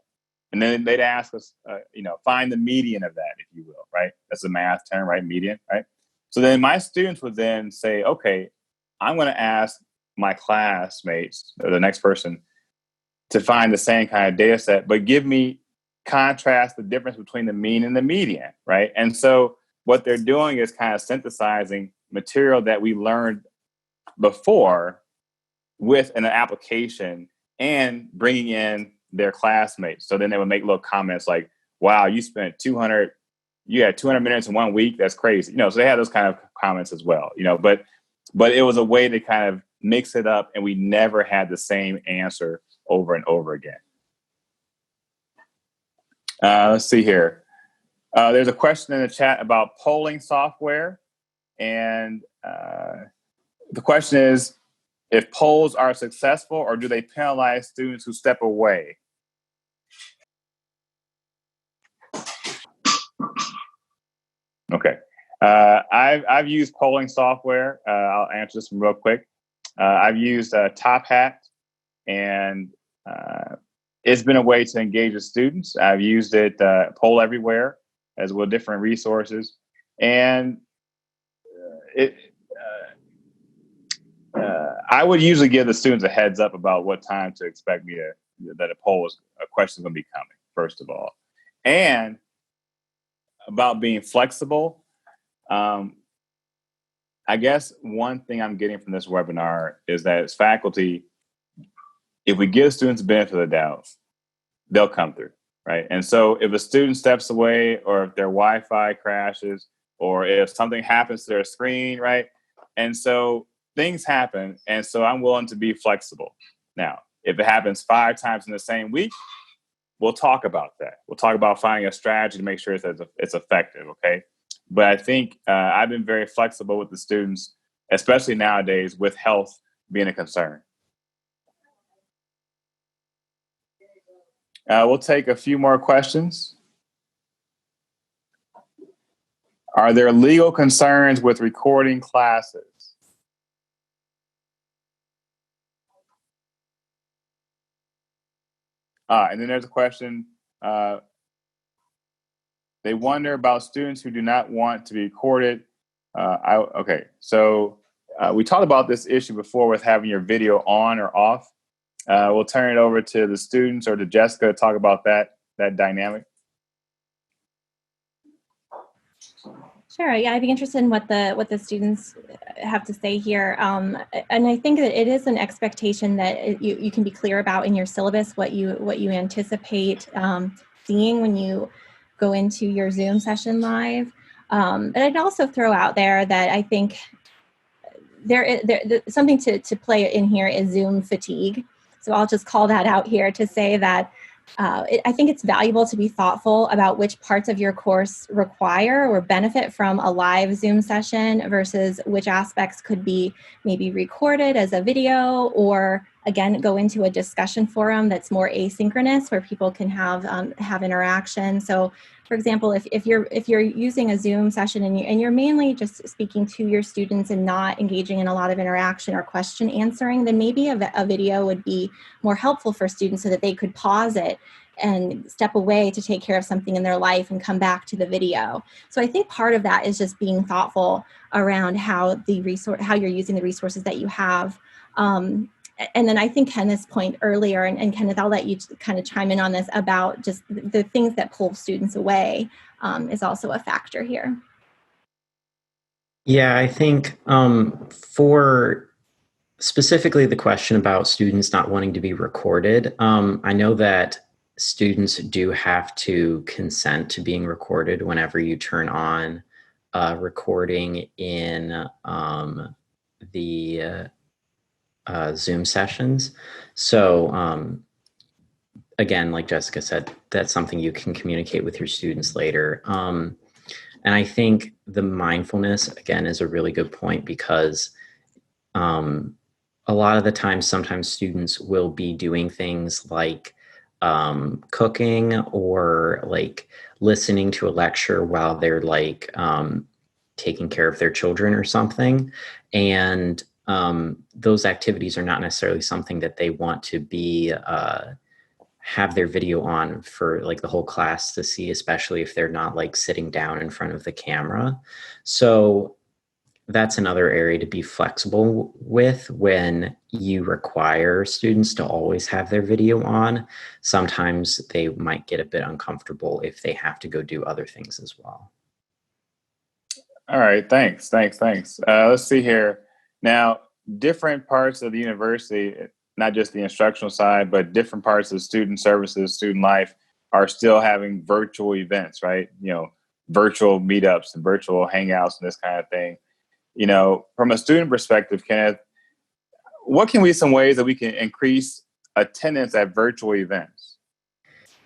Speaker 1: and then they'd ask us, find the median of that, if you will, right? That's a math term, right? Median, right? So then my students would then say, okay, I'm going to ask my classmates or the next person to find the same kind of data set, but contrast the difference between the mean and the median, right? And so what they're doing is kind of synthesizing material that we learned before with an application and bringing in their classmates. So then they would make little comments like, wow, you had 200 minutes in 1 week. That's crazy. So they had those kind of comments as well, but it was a way to kind of mix it up, and we never had the same answer over and over again. Let's see here. There's a question in the chat about polling software. And the question is, if polls are successful, or do they penalize students who step away? Okay. I've used polling software. I'll answer this one real quick. I've used Top Hat, and it's been a way to engage with students. I've used it, Poll Everywhere, as well, different resources. And I would usually give the students a heads up about what time to expect that a question is going to be coming, first of all. And about being flexible, I guess one thing I'm getting from this webinar is that as faculty, if we give students the benefit of the doubt, they'll come through, right? And so if a student steps away, or if their Wi-Fi crashes, or if something happens to their screen, right? And so things happen, and so I'm willing to be flexible. Now, if it happens 5 times in the same week, we'll talk about that. We'll talk about finding a strategy to make sure it's effective, okay? But I think I've been very flexible with the students, especially nowadays with health being a concern. We'll take a few more questions. Are there legal concerns with recording classes? And then there's a question. They wonder about students who do not want to be recorded. Okay, so we talked about this issue before with having your video on or off. We'll turn it over to the students or to Jessica to talk about that dynamic.
Speaker 5: Sure. Yeah, I'd be interested in what the students have to say here. And I think that it is an expectation that you can be clear about in your syllabus what you anticipate seeing when you go into your Zoom session live. But I'd also throw out there that I think there something to play in here is Zoom fatigue. So I'll just call that out here to say that I think it's valuable to be thoughtful about which parts of your course require or benefit from a live Zoom session versus which aspects could be maybe recorded as a video, or again, go into a discussion forum that's more asynchronous where people can have interaction. So for example, if you're using a Zoom session and you're mainly just speaking to your students and not engaging in a lot of interaction or question answering, then maybe a video would be more helpful for students so that they could pause it and step away to take care of something in their life and come back to the video. So I think part of that is just being thoughtful around how you're using the resources that you have. And then I think Kenneth's point earlier, and Kenneth, I'll let you kind of chime in on this about just the things that pull students away is also a factor here.
Speaker 6: Yeah, I think for specifically the question about students not wanting to be recorded, I know that students do have to consent to being recorded whenever you turn on recording in the Zoom sessions. So again, like Jessica said, that's something you can communicate with your students later. And I think the mindfulness, again, is a really good point, because a lot of the time, sometimes students will be doing things like cooking or like listening to a lecture while they're like taking care of their children or something. And those activities are not necessarily something that they want to be have their video on for like the whole class to see, especially if they're not like sitting down in front of the camera. So that's another area to be flexible with when you require students to always have their video on. Sometimes they might get a bit uncomfortable if they have to go do other things as well.
Speaker 1: All right, thanks. Let's see here. Now, different parts of the university, not just the instructional side, but different parts of student services, student life, are still having virtual events, right? Virtual meetups and virtual hangouts and this kind of thing. From a student perspective, Kenneth, what can be some ways that we can increase attendance at virtual events?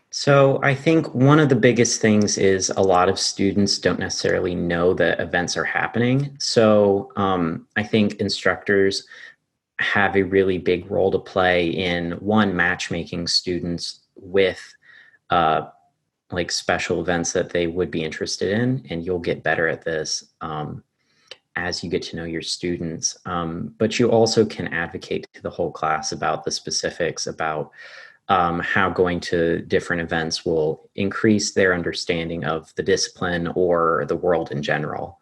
Speaker 6: So I think one of the biggest things is a lot of students don't necessarily know that events are happening. So I think instructors have a really big role to play in, one, matchmaking students with like special events that they would be interested in, and you'll get better at this as you get to know your students. But you also can advocate to the whole class about the specifics about how going to different events will increase their understanding of the discipline or the world in general.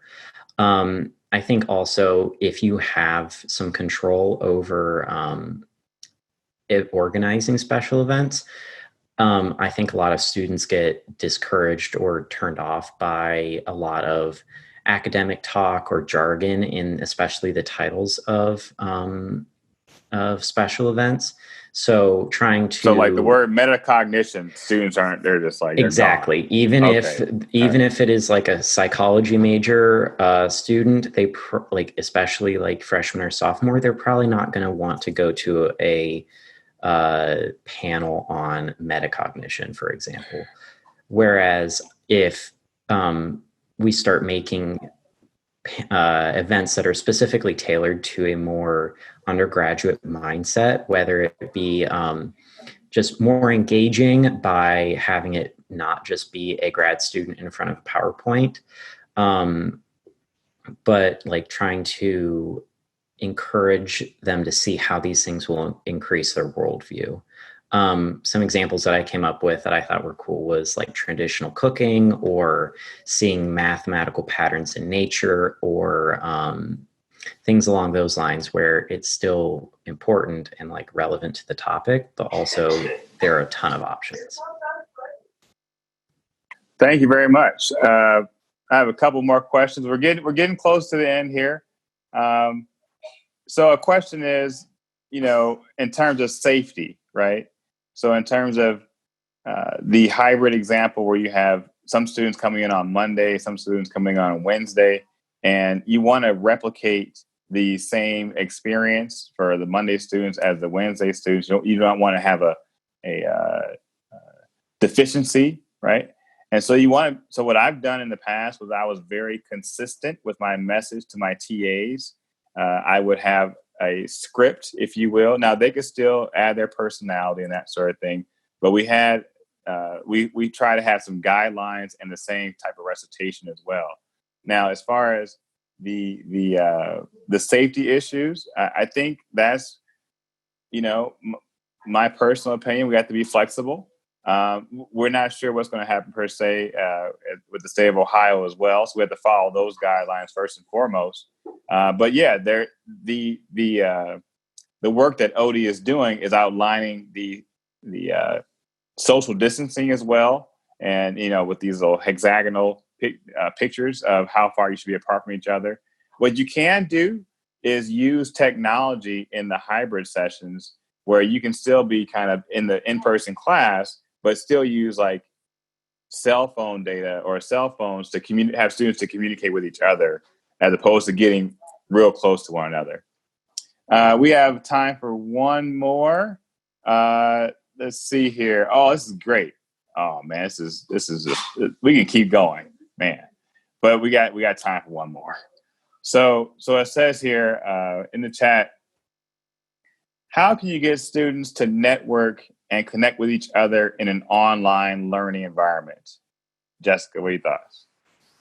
Speaker 6: I think also if you have some control over organizing special events, I think a lot of students get discouraged or turned off by a lot of academic talk or jargon in especially the titles of special events. So trying to,
Speaker 1: So like the word metacognition, students aren't, they're just like, they're
Speaker 6: exactly.
Speaker 1: gone.
Speaker 6: Even
Speaker 1: Okay.
Speaker 6: if it is like a psychology major student, they like, especially like freshman or sophomore, they're probably not going to want to go to a panel on metacognition, for example. Whereas if we start making events that are specifically tailored to a more undergraduate mindset, whether it be just more engaging by having it not just be a grad student in front of PowerPoint, but like trying to encourage them to see how these things will increase their worldview. Some examples that I came up with that I thought were cool was like traditional cooking, or seeing mathematical patterns in nature, or things along those lines, where it's still important and like relevant to the topic, but also there are a ton of options.
Speaker 1: Thank you very much. I have a couple more questions. We're getting close to the end here. So a question is, in terms of safety, right? So in terms of the hybrid example where you have some students coming in on Monday, some students coming on Wednesday, and you want to replicate the same experience for the Monday students as the Wednesday students. You don't want to have a deficiency, right? And so so what I've done in the past was I was very consistent with my message to my TAs. I would have a script, if you will. Now they could still add their personality and that sort of thing, but we had we try to have some guidelines and the same type of recitation as well. Now, as far as the safety issues, I think that's my personal opinion. We have to be flexible. We're not sure what's going to happen per se with the state of Ohio as well, so we have to follow those guidelines first and foremost. But yeah, the work that OD is doing is outlining the social distancing as well, and with these little hexagonal pictures of how far you should be apart from each other. What you can do is use technology in the hybrid sessions where you can still be kind of in the in-person class, but still use like cell phone data or cell phones to have students to communicate with each other, as opposed to getting real close to one another. We have time for one more. Let's see here. Oh, this is great. Oh man, this is just, we can keep going, man. But we got time for one more. So it says here in the chat, how can you get students to network and connect with each other in an online learning environment? Jessica, what are your thoughts?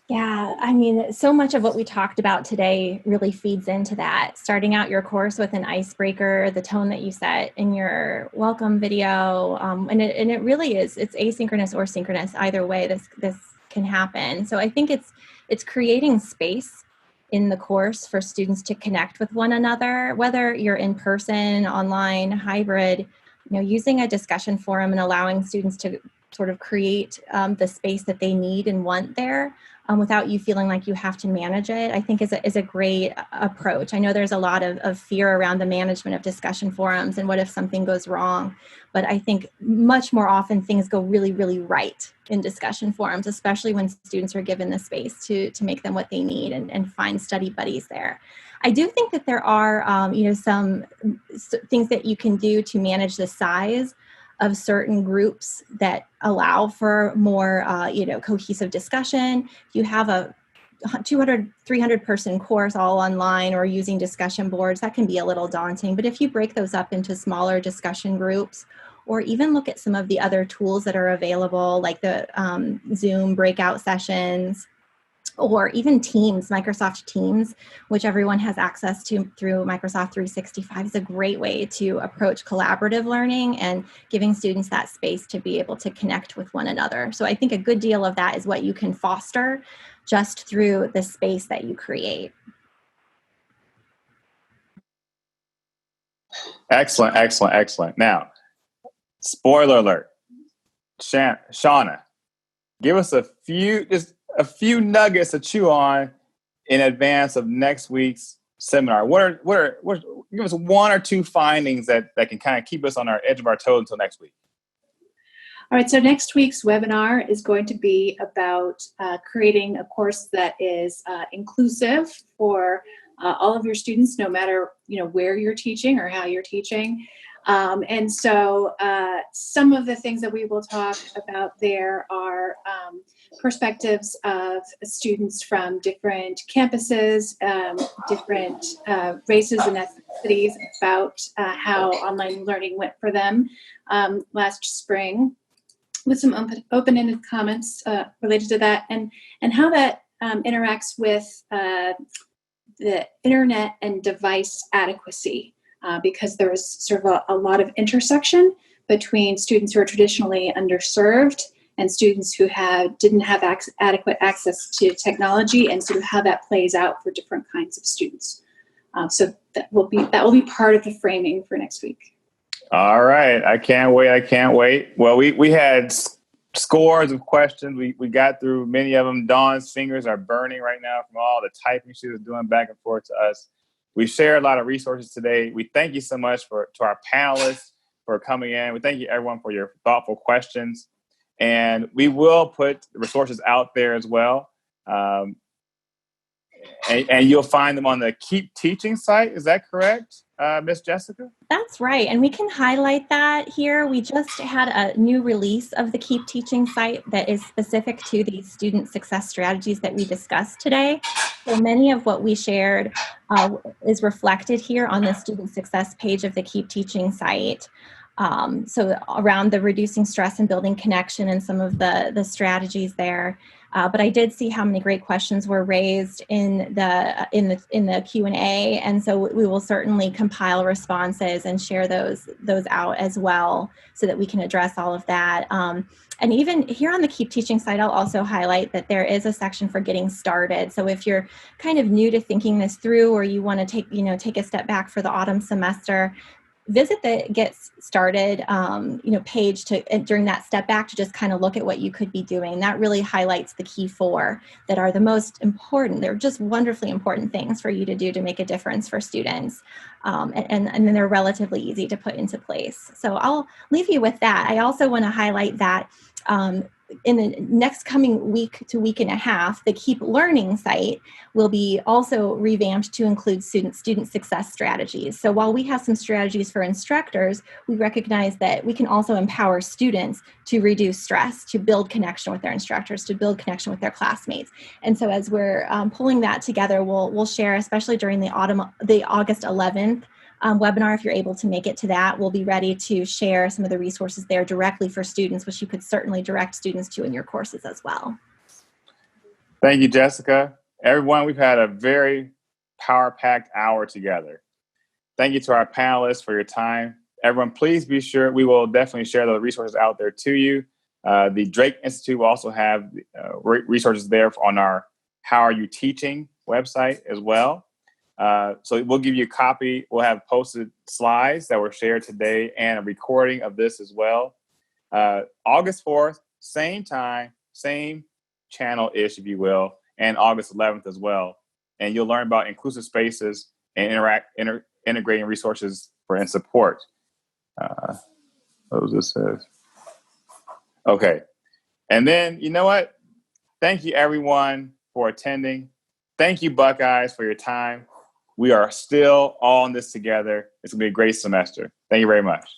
Speaker 5: Yeah, I mean, so much of what we talked about today really feeds into that. Starting out your course with an icebreaker, the tone that you set in your welcome video, and it really is, it's asynchronous or synchronous. Either way, this can happen. So I think it's creating space in the course for students to connect with one another, whether you're in person, online, hybrid, using a discussion forum and allowing students to sort of create the space that they need and want there. Without you feeling like you have to manage it, I think is a great approach. I know there's a lot of fear around the management of discussion forums and what if something goes wrong, but I think much more often things go really, really right in discussion forums, especially when students are given the space to make them what they need and find study buddies there. I do think that there are some things that you can do to manage the size of certain groups that allow for more, cohesive discussion. If you have a 200, 300 person course all online or using discussion boards, that can be a little daunting. But if you break those up into smaller discussion groups, or even look at some of the other tools that are available, like the Zoom breakout sessions, or even Teams, Microsoft Teams, which everyone has access to through Microsoft 365, is a great way to approach collaborative learning and giving students that space to be able to connect with one another. So I think a good deal of that is what you can foster just through the space that you create.
Speaker 1: Excellent, excellent, excellent. Now, spoiler alert, Shauna, give us just a few nuggets to chew on in advance of next week's seminar. Give us one or two findings that can kind of keep us on our edge of our toes until next week.
Speaker 2: All right, so next week's webinar is going to be about creating a course that is inclusive for all of your students, no matter where you're teaching or how you're teaching. And so some of the things that we will talk about there are perspectives of students from different campuses, different races and ethnicities about how online learning went for them last spring, with some open-ended comments related to that, and how that interacts with the internet and device adequacy, because there's sort of a lot of intersection between students who are traditionally underserved and students who didn't have adequate access to technology, and sort of how that plays out for different kinds of students. So that will be part of the framing for next week. All
Speaker 1: right. I can't wait. Well, we had scores of questions. We got through many of them. Dawn's fingers are burning right now from all the typing she was doing back and forth to us. We shared a lot of resources today. We thank you so much to our panelists for coming in. We thank you, everyone, for your thoughtful questions. And we will put resources out there as well. And you'll find them on the Keep Teaching site. Is that correct, Miss Jessica?
Speaker 5: That's right. And we can highlight that here. We just had a new release of the Keep Teaching site that is specific to the student success strategies that we discussed today. So many of what we shared is reflected here on the student success page of the Keep Teaching site. So around the reducing stress and building connection and some of the strategies there. But I did see how many great questions were raised in the Q&A, and so we will certainly compile responses and share those out as well, so that we can address all of that. And even here on the Keep Teaching site, I'll also highlight that there is a section for getting started. So if you're kind of new to thinking this through, or you want to take a step back for the autumn semester, visit the Get Started page during that step back to just kind of look at what you could be doing. That really highlights the key 4 that are the most important. They're just wonderfully important things for you to do to make a difference for students. And then they're relatively easy to put into place. So I'll leave you with that. I also want to highlight that in the next coming week to week and a half, the Keep Learning site will be also revamped to include student success strategies. So while we have some strategies for instructors, we recognize that we can also empower students to reduce stress, to build connection with their instructors, to build connection with their classmates. And so as we're pulling that together, we'll share, especially during the August 11th webinar, if you're able to make it to that, we'll be ready to share some of the resources there directly for students, which you could certainly direct students to in your courses as well.
Speaker 1: Thank you, Jessica. Everyone, we've had a very power-packed hour together. Thank you to our panelists for your time. Everyone, please be sure, we will definitely share the resources out there to you. The Drake Institute will also have resources there on our How Are You Teaching website as well. So we'll give you a copy. We'll have posted slides that were shared today and a recording of this as well. August 4th, same time, same channel-ish, if you will, and August 11th as well. And you'll learn about inclusive spaces and integrating resources and support. What was this? Okay. And then, you know what? Thank you, everyone, for attending. Thank you, Buckeyes, for your time. We are still all in this together. It's going to be a great semester. Thank you very much.